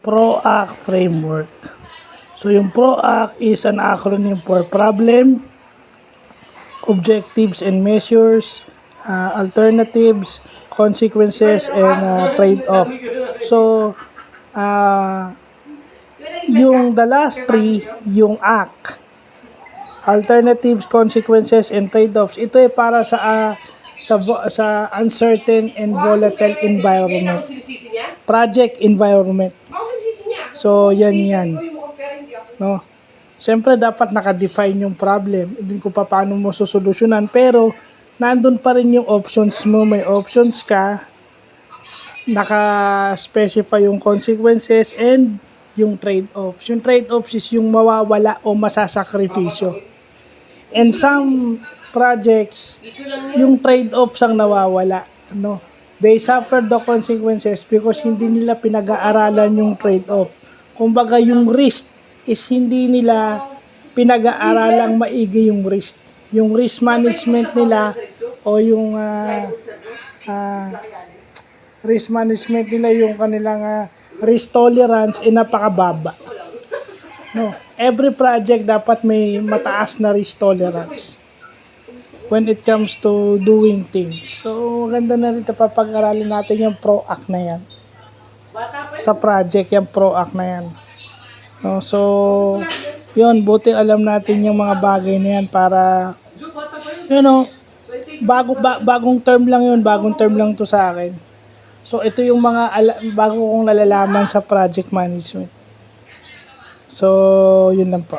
PROACT framework. So yung PROACT is an acronym for problem, objectives and measures, alternatives, consequences, and trade-off. So yung the last three, yung ACT, alternatives, consequences, and trade-offs, ito ay para sa uncertain and volatile environment, project environment. So yan, no? Siyempre dapat naka-define yung problem, din kung paano mo susolusyonan, pero nandun pa rin yung options mo, may options ka, naka-specify yung consequences and yung trade-offs. Yung trade-offs is yung mawawala o masasakripisyo. And some projects, yung trade-offs ang nawawala, no? They suffer the consequences because hindi nila pinag-aaralan yung trade-off. Kumbaga yung risk is hindi nila pinag-aaralang maigi yung risk. Yung risk management nila o yung risk management nila, yung kanilang risk tolerance ay napakababa. No, every project dapat may mataas na risk tolerance when it comes to doing things. So, ganda na rin papag-aralin natin yung PROACT na yan. Sa project, yung PROACT na yan. No, so, yun, buti alam natin yung mga bagay na yan para, bagong term lang yun, bagong term lang to sa akin. So, ito yung mga bago kong nalalaman sa project management. So, yun lang po.